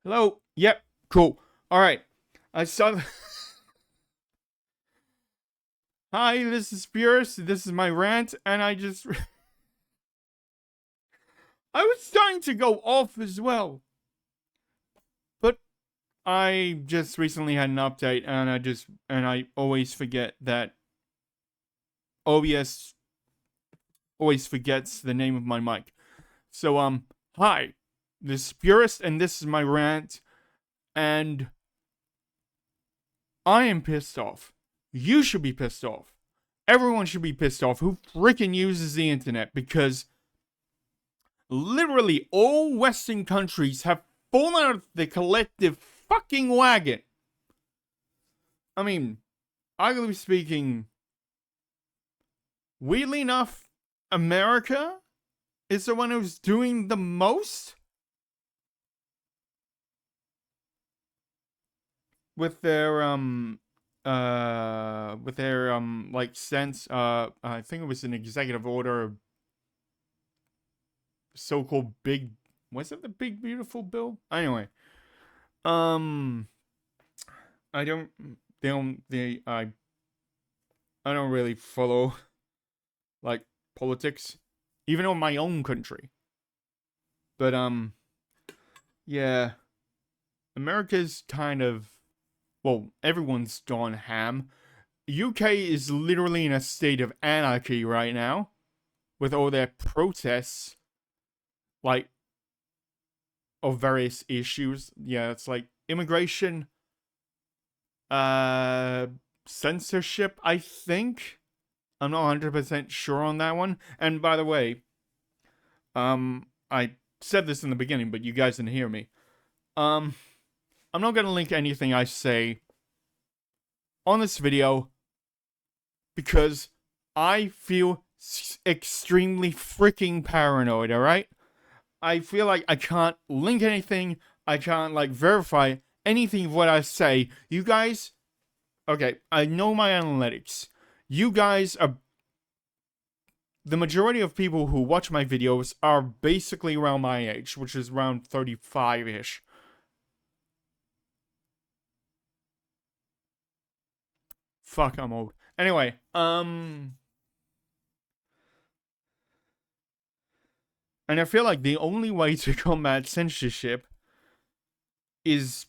Hello? Yep. Cool. Alright. I saw. Hi, this is Purist. This is my rant, and I just. I was starting to go off as well. But I just recently had an update, and I always forget that OBS always forgets the name of my mic. So, hi. This is Purist, and this is my rant, and I am pissed off. You should be pissed off. Everyone should be pissed off who freaking uses the internet, because literally all Western countries have fallen out of the collective fucking wagon. I mean, arguably speaking, weirdly enough, America is the one who's doing the most with their like sense. I think it was an executive order, so-called big. Was it the big beautiful bill? Anyway, I don't. They don't. I don't really follow like politics, even in my own country. But yeah, America's kind of, well, everyone's gone ham. UK is literally in a state of anarchy right now, with all their protests, like, of various issues. Yeah, it's like immigration, censorship, I think. I'm not 100% sure on that one. And by the way, I said this in the beginning, but you guys didn't hear me. I'm not gonna link anything I say on this video because I feel extremely freaking paranoid, alright? I feel like I can't link anything, I can't, like, verify anything of what I say. You guys, okay, I know my analytics. You guys are, the majority of people who watch my videos are basically around my age, which is around 35-ish. Fuck, I'm old. Anyway, and I feel like the only way to combat censorship is,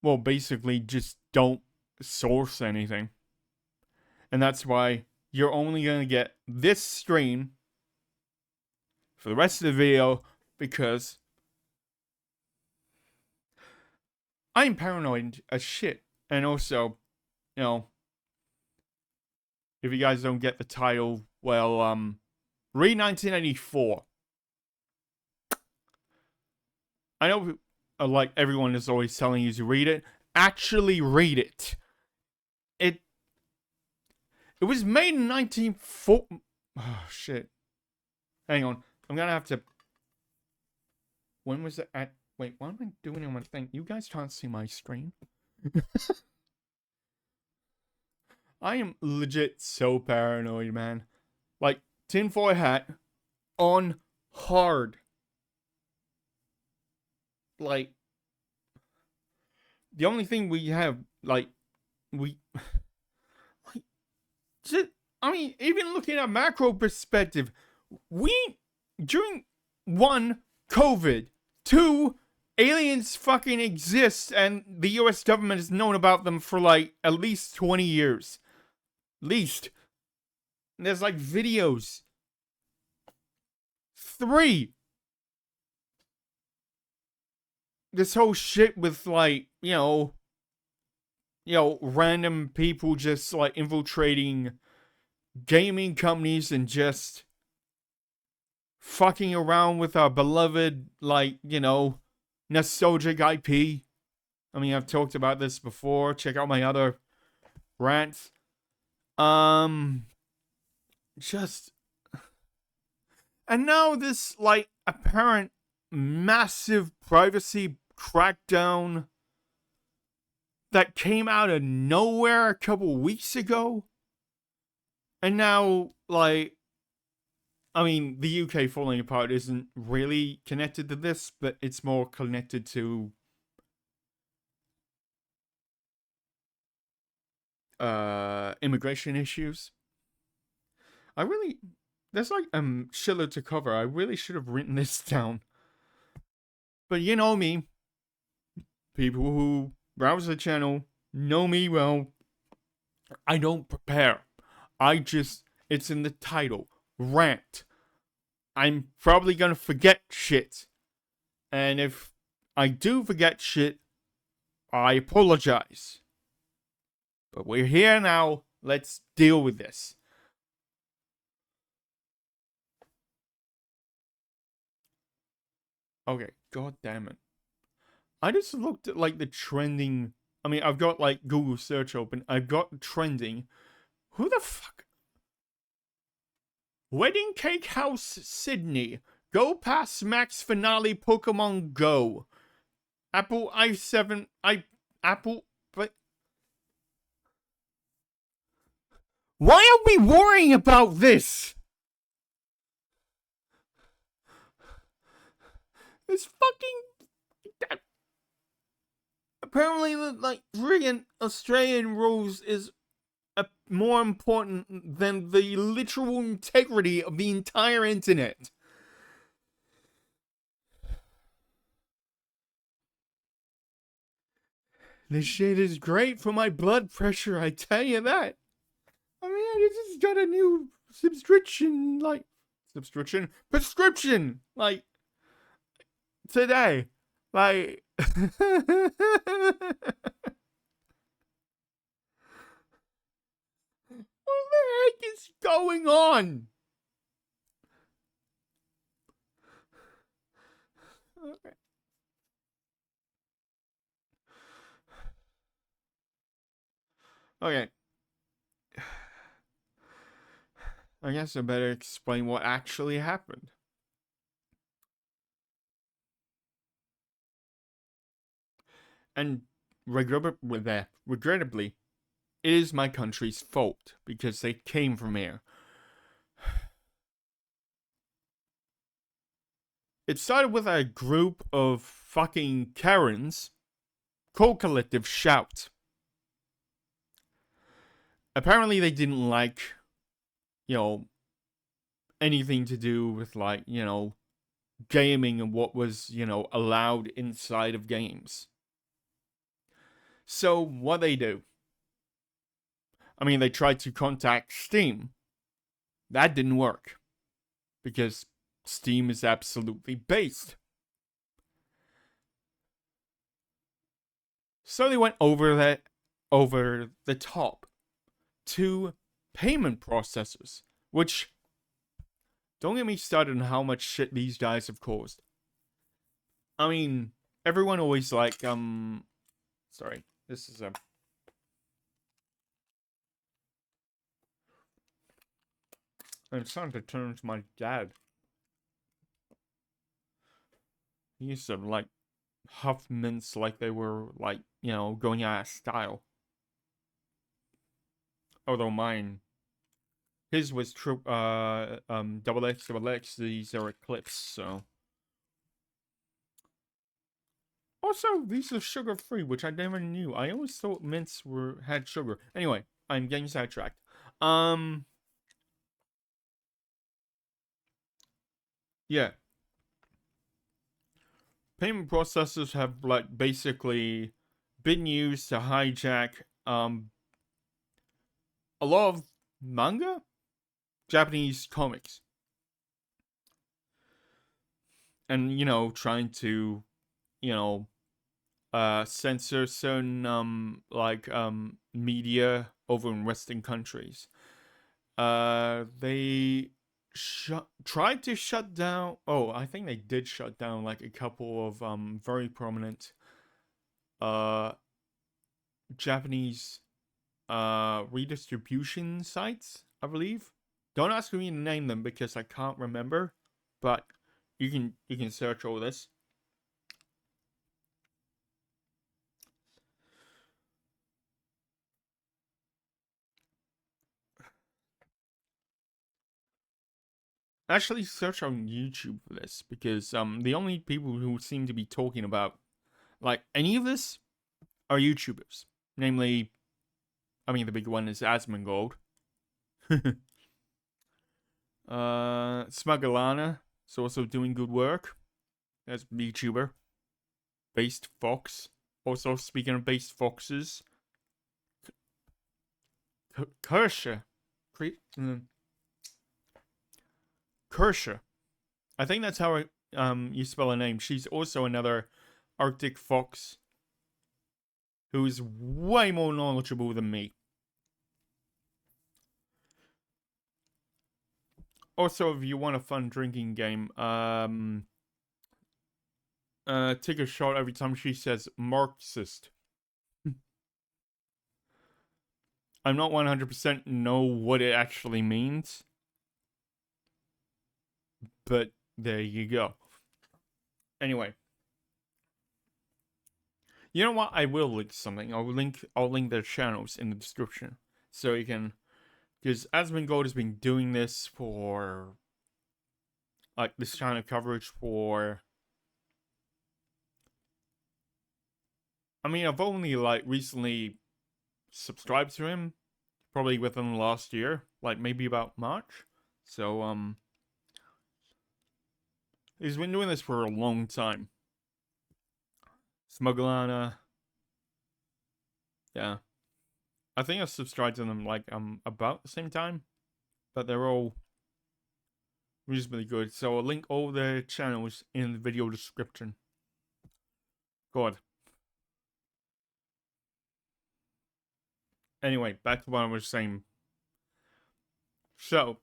well, basically just don't source anything. And that's why you're only gonna get this stream for the rest of the video, because I'm paranoid as shit. And also, you know, if you guys don't get the title, well, read 1984. I know, like, everyone is always telling you to read it. Actually read it. It was made in 1940. Oh, shit. Hang on. I'm gonna have to. When was it at? Wait, what am I doing on my thing? You guys can't see my screen. I am legit so paranoid, man. Like, tinfoil hat on hard. Like, the only thing we have, like, we. Like, just, I mean, even looking at macro perspective, we, during one, COVID, two, aliens fucking exist, and the US government has known about them for like at least 20 years. Least. There's like videos. Three. This whole shit with, like, random people just like infiltrating gaming companies and just fucking around with our beloved, like, nostalgic IP. I mean, I've talked about this before. Check out my other rants. Just. And now this, like, apparent massive privacy crackdown that came out of nowhere a couple weeks ago. And now, like, I mean, the UK falling apart isn't really connected to this, but it's more connected to immigration issues. I really there's like shitload to cover. I really should have written this down. But you know me, people who browse the channel know me well. I don't prepare. It's in the title. Rant. I'm probably gonna forget shit. And if I do forget shit, I apologize. But we're here now. Let's deal with this. Okay, god damn it. I just looked at like the trending. I mean, I've got like Google search open. I've got trending. Who the fuck? Wedding Cake House Sydney. Go past Max finale Pokemon Go. Apple i7 Apple but why are we worrying about this? This fucking apparently like friggin' Australian rules is more important than the literal integrity of the entire internet. This shit is great for my blood pressure, I tell you that. I mean, I just got a new prescription, like, today. Like, what the heck is going on? Okay. Okay. I guess I better explain what actually happened. And regrettably, it is my country's fault because they came from here. It started with a group of fucking Karens called Collective Shout. Apparently, they didn't like, anything to do with, like, gaming and what was, allowed inside of games. So, what they do? I mean, they tried to contact Steam. That didn't work. Because Steam is absolutely based. So they went over the top to payment processors, which don't get me started on how much shit these guys have caused. I mean, everyone always like sorry, this is I'm starting to turn to my dad. He used to like huff mints like they were like, going out of style. Although mine, his was double X, these are Eclipse, so. Also, these are sugar free, which I never knew. I always thought mints had sugar. Anyway, I'm getting sidetracked. Yeah. Payment processors have like basically been used to hijack a lot of manga, Japanese comics, and trying to censor certain media over in Western countries. They tried to shut down. Oh, I think they did shut down like a couple of very prominent uh Japanese redistribution sites, I believe. Don't ask me to name them because I can't remember, but you can search all this. actually search on YouTube for this because the only people who seem to be talking about like any of this are YouTubers. Namely, I mean the big one is Asmongold. Smugglana is also doing good work as a YouTuber. Based Fox. Also, speaking of based foxes, Kersha. Kersha. I think that's how you spell her name. She's also another Arctic fox who's way more knowledgeable than me. Also, if you want a fun drinking game, take a shot every time she says Marxist. I'm not 100% know what it actually means, but there you go. Anyway, you know what? I will link something. I'll link their channels in the description so you can, because Asmongold has been doing this for like this kind of coverage for. I mean, I've only like recently subscribed to him, probably within the last year, like maybe about March. So he's been doing this for a long time. Smugglana, yeah. I think I subscribed to them like about the same time, but they're all reasonably good. So I'll link all their channels in the video description. God. Anyway, back to what I was saying. So,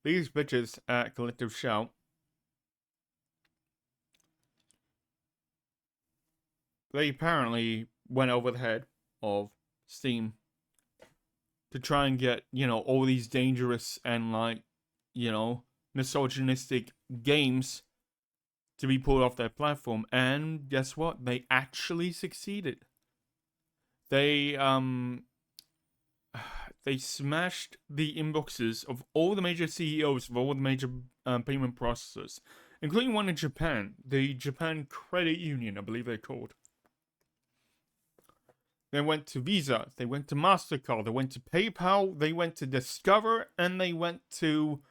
these bitches at Collective Shout, they apparently went over the head of Steam to try and get, you know, all these dangerous and, like, you know, misogynistic games to be pulled off their platform. And guess what? They actually succeeded. They, they smashed the inboxes of all the major CEOs of all the major payment processors, including one in Japan, the Japan Credit Union, I believe they're called. They went to Visa, they went to MasterCard, they went to PayPal, they went to Discover, and they went to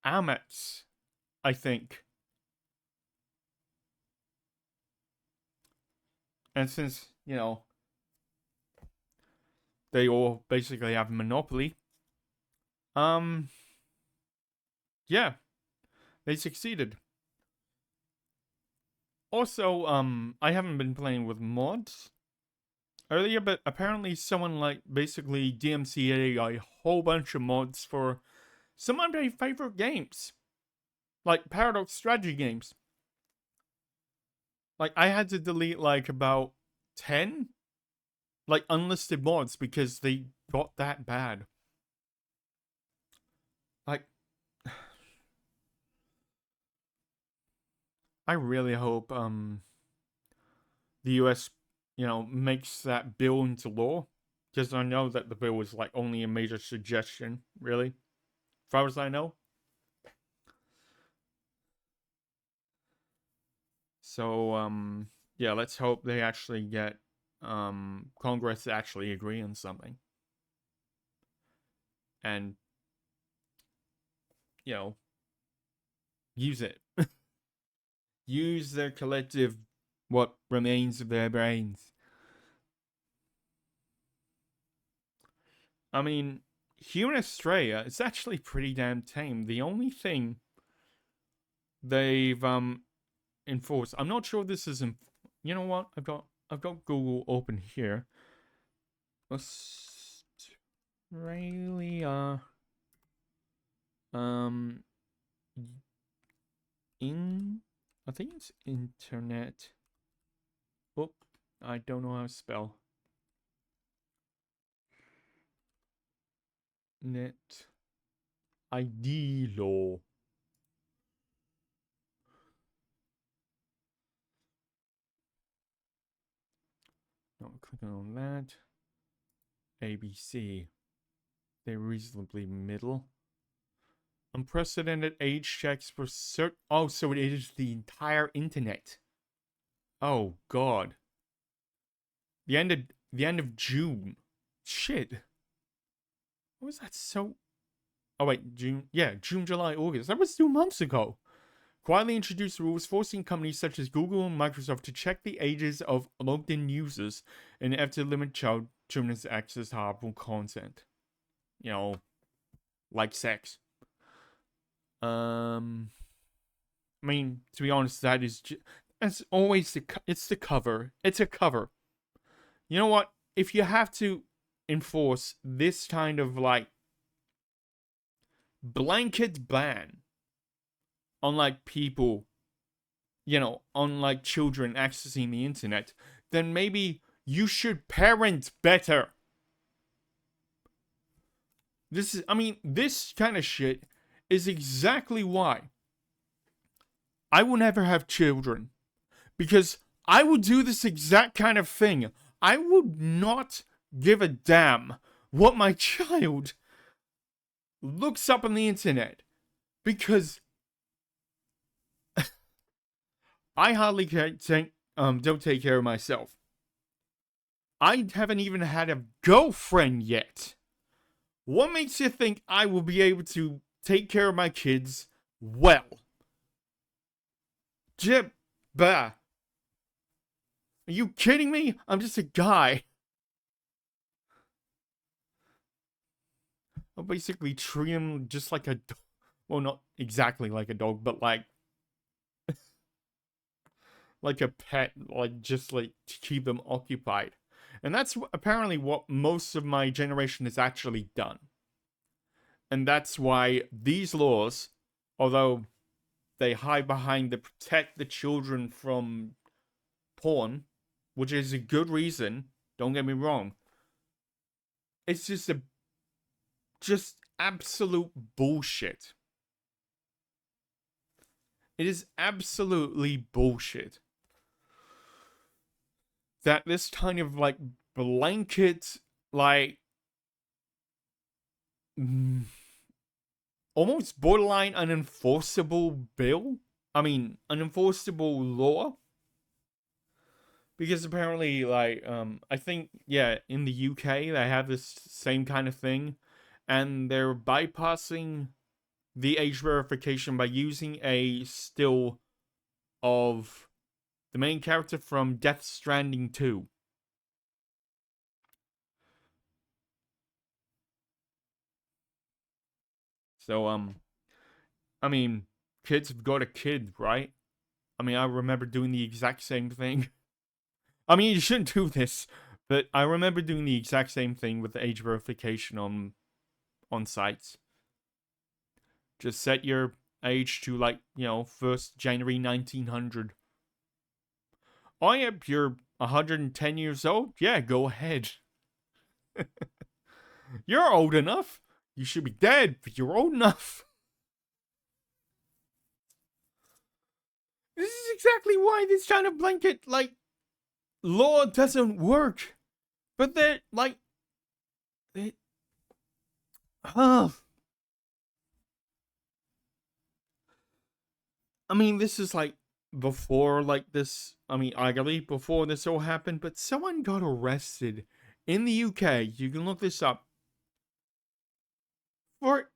Amex, I think. And since, you know, they all basically have a monopoly, yeah, they succeeded. Also, I haven't been playing with mods earlier, but apparently someone like basically DMCA a whole bunch of mods for some of my favorite games, like Paradox strategy games. Like I had to delete like about 10 like unlisted mods because they got that bad. Like I really hope the US, you know, makes that bill into law, because I know that the bill was like only a major suggestion, really, as far as I know. So yeah, let's hope they actually get Congress to actually agree on something. And you know, use it. Use their collective what remains of their brains. I mean, here in Australia, it's actually pretty damn tame. The only thing they've enforced, I'm not sure this is you know what? I've got Google open here. Australia um in I think it's internet. Oh, I don't know how to spell. Net ID law. Not clicking on that. ABC. They're reasonably middle. unprecedented age checks for cert. Oh, so it is the entire internet. Oh God. The end of June. Shit. What was that so? Oh wait, June. Yeah, June, July, August. That was 2 months ago. Quietly introduced rules forcing companies such as Google and Microsoft to check the ages of logged-in users in an effort to limit children's access to harmful content. You know, like sex. I mean, to be honest, that's always it's the cover. It's a cover. You know what? If you have to enforce this kind of like blanket ban on like people, on like children accessing the internet, then maybe you should parent better. This kind of shit is exactly why I will never have children. Because I would do this exact kind of thing. I would not give a damn what my child looks up on the internet. Because I hardly don't take care of myself. I haven't even had a girlfriend yet. What makes you think I will be able to take care of my kids well? Jib, bah. Are you kidding me? I'm just a guy. I'll basically treat him just like a dog. Well, not exactly like a dog, but like like a pet, like just like to keep them occupied. And that's apparently what most of my generation has actually done. And that's why these laws, although they hide behind the protect the children from porn, which is a good reason, don't get me wrong. It's just absolute bullshit. It is absolutely bullshit that this kind of like blanket, like almost borderline unenforceable bill. I mean, unenforceable law. Because apparently, like, I think, yeah, in the UK, they have this same kind of thing. And they're bypassing the age verification by using a still of the main character from Death Stranding 2. So, I mean, kids have got a kid, right? I mean, I remember doing the exact same thing. I mean, you shouldn't do this, but I remember doing the exact same thing with the age verification on sites. Just set your age to like, 1st January 1900. Oh, yep, you're 110 years old? Yeah, go ahead. You're old enough. You should be dead, but you're old enough. This is exactly why this kind of blanket, like, law doesn't work. But they're, like, I mean, this is, like, before, like, this, arguably before this all happened, but someone got arrested in the UK, you can look this up, for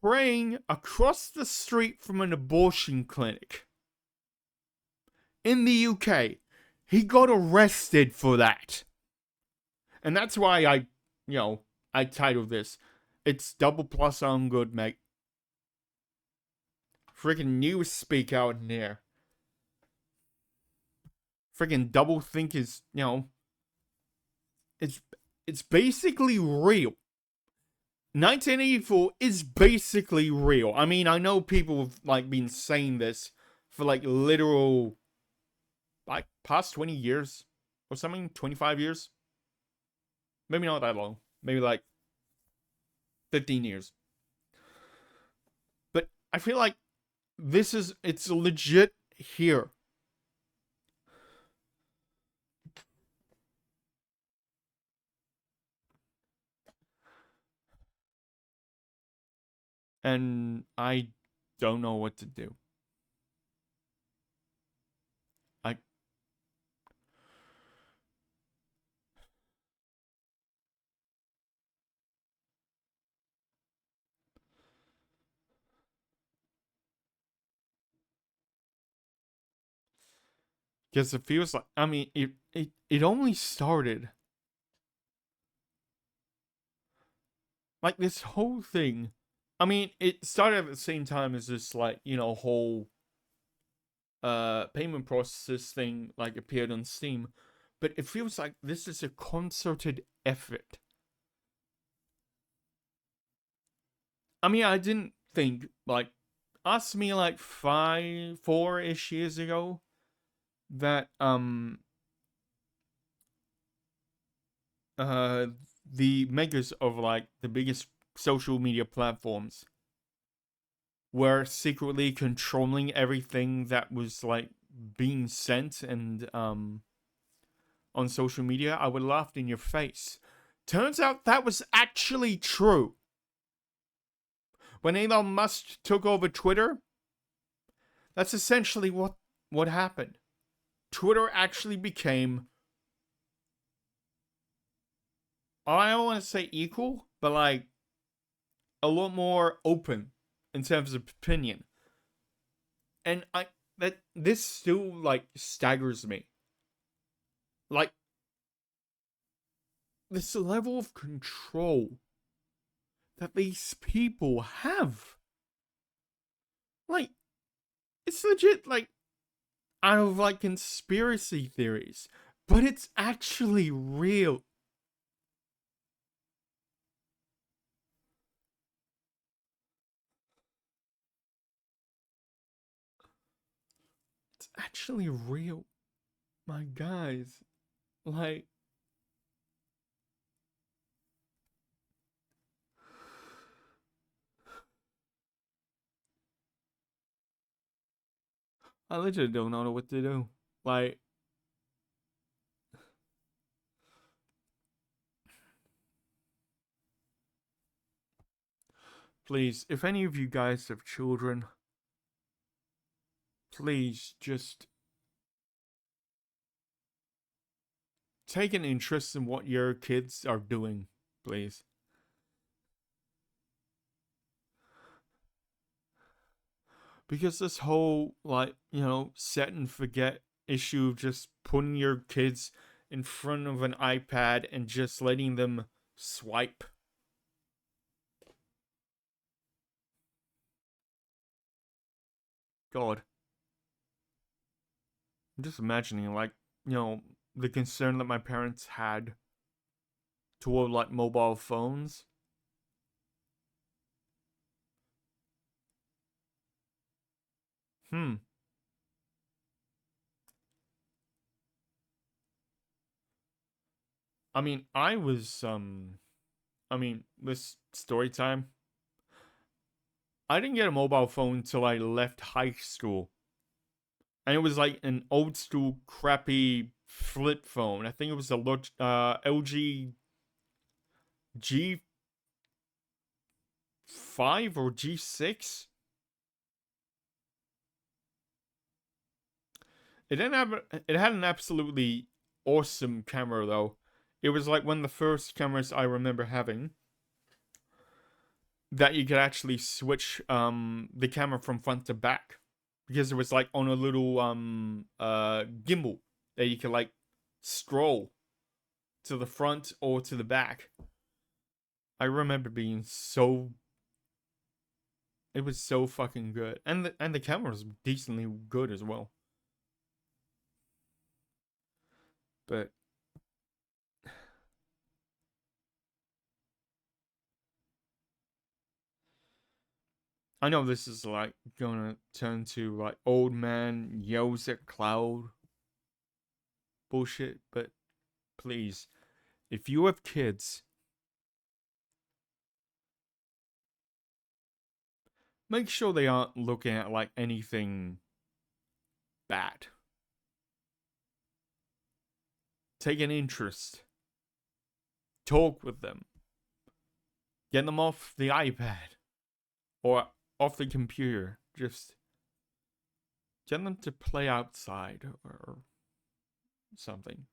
praying across the street from an abortion clinic. In the UK. He got arrested for that. And that's why I titled this. It's double plus Ungood, mate. Freaking news speak out in there. Freaking double think is, it's basically real. 1984 is basically real. I mean, I know people have like been saying this for like literal like past 20 years or something, 25 years. Maybe not that long. Maybe like 15 years. But I feel like it's legit here. and I don't know what to do. I Because it feels like, I mean, it only started, like, this whole thing. I mean, it started at the same time as this, like, whole payment process thing, like, appeared on Steam. But it feels like this is a concerted effort. I mean, I didn't think, like, ask me like 4-ish years ago that uh the makers of like the biggest social media platforms were secretly controlling everything that was like being sent and on social media, I would have laughed in your face. Turns out that was actually true. When Elon Musk took over Twitter, that's essentially what happened. Twitter actually became, I don't want to say equal, but like a lot more open in terms of opinion. And this still like staggers me. Like this level of control that these people have. Like it's legit like out of like conspiracy theories, but it's actually real. It's actually real. My guys, like I literally don't know what to do. Like please, if any of you guys have children, please just take an interest in what your kids are doing, please. Because this whole, like, set and forget issue of just putting your kids in front of an iPad and just letting them swipe. God. I'm just imagining, like, the concern that my parents had toward, like, mobile phones. Hmm. I mean, this story time. I didn't get a mobile phone until I left high school. And it was like an old school crappy flip phone. I think it was a LG G5 or G6. It had an absolutely awesome camera though. It was like one of the first cameras I remember having that you could actually switch the camera from front to back, because it was like on a little gimbal that you could like scroll to the front or to the back. I remember being so, it was so fucking good, and the camera was decently good as well. But I know this is like gonna turn to like old man yells at cloud bullshit, but please, if you have kids, make sure they aren't looking at like anything bad. Take an interest. Talk with them. Get them off the iPad. or off the computer. Just get them to play outside or something.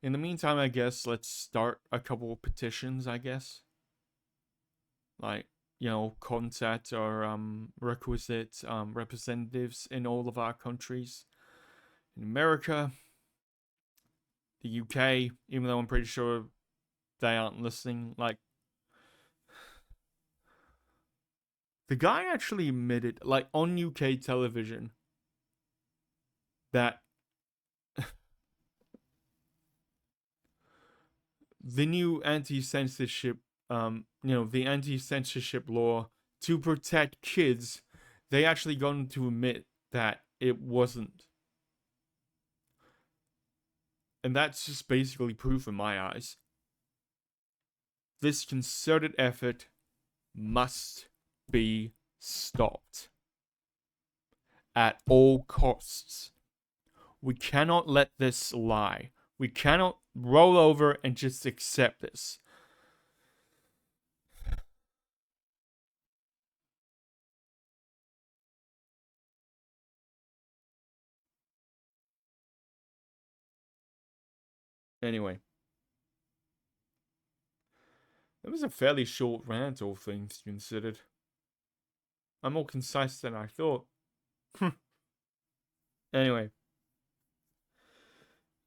In the meantime, I guess let's start a couple of petitions, I guess. Like, contact our requisite representatives in all of our countries. In America, the UK, even though I'm pretty sure they aren't listening. Like, the guy actually admitted, like, on UK television, that the new anti-censorship, the anti-censorship law to protect kids, they actually going to admit that it wasn't. And that's just basically proof in my eyes. This concerted effort must be stopped at all costs. We cannot let this lie. We cannot roll over and just accept this. Anyway, it was a fairly short rant, all things considered. I'm more concise than I thought. Anyway,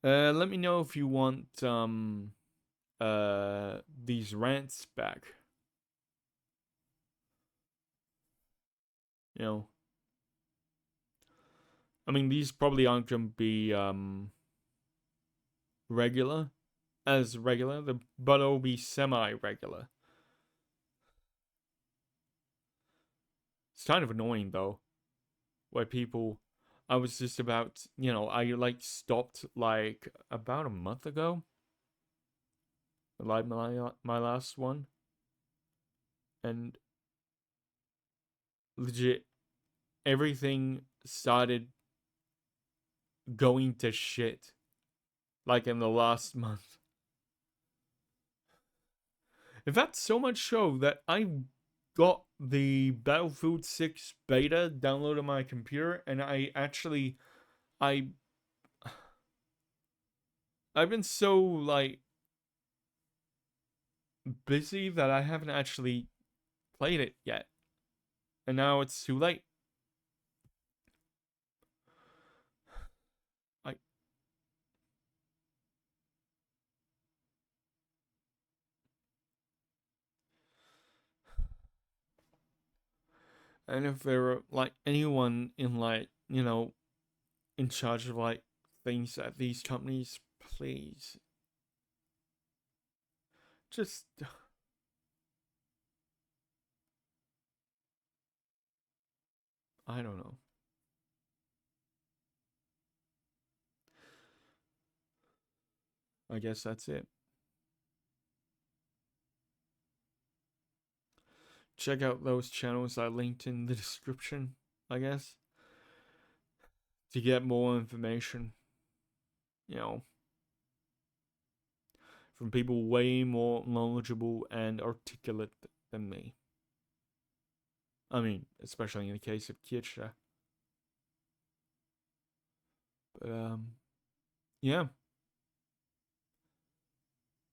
let me know if you want these rants back. I mean, these probably aren't gonna be regular, but it'll be semi-regular. It's kind of annoying though, where people, I was just about, I like stopped like about a month ago, like my last one, and legit everything started going to shit like in the last month. In fact, so much so that I got the Battlefield 6 beta downloaded on my computer, and I've been so like busy that I haven't actually played it yet. And now it's too late. And if there were like anyone in like, in charge of like things at these companies, please just I don't know. I guess that's it. Check out those channels I linked in the description, I guess, to get more information. From people way more knowledgeable and articulate than me. I mean, especially in the case of Kirchner. But, yeah.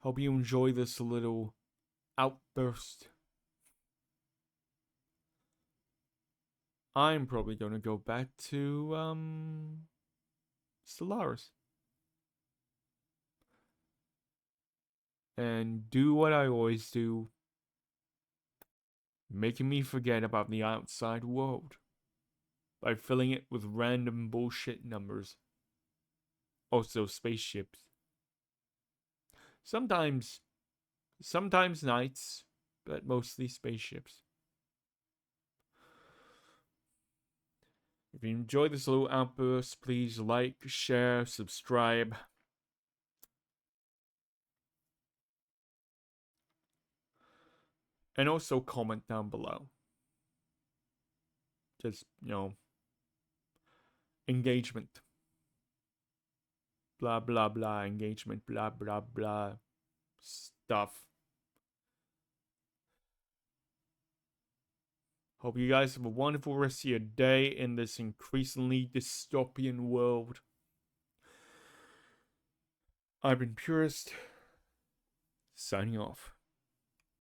Hope you enjoy this little outburst. I'm probably going to go back to, Stellaris. And do what I always do, making me forget about the outside world by filling it with random bullshit numbers. Also, spaceships. Sometimes knights, but mostly spaceships. If you enjoyed this little outburst, please like, share, subscribe. And also comment down below. Just, engagement. Blah, blah, blah, engagement, blah, blah, blah. stuff. Hope you guys have a wonderful rest of your day in this increasingly dystopian world. I've been Purist, signing off.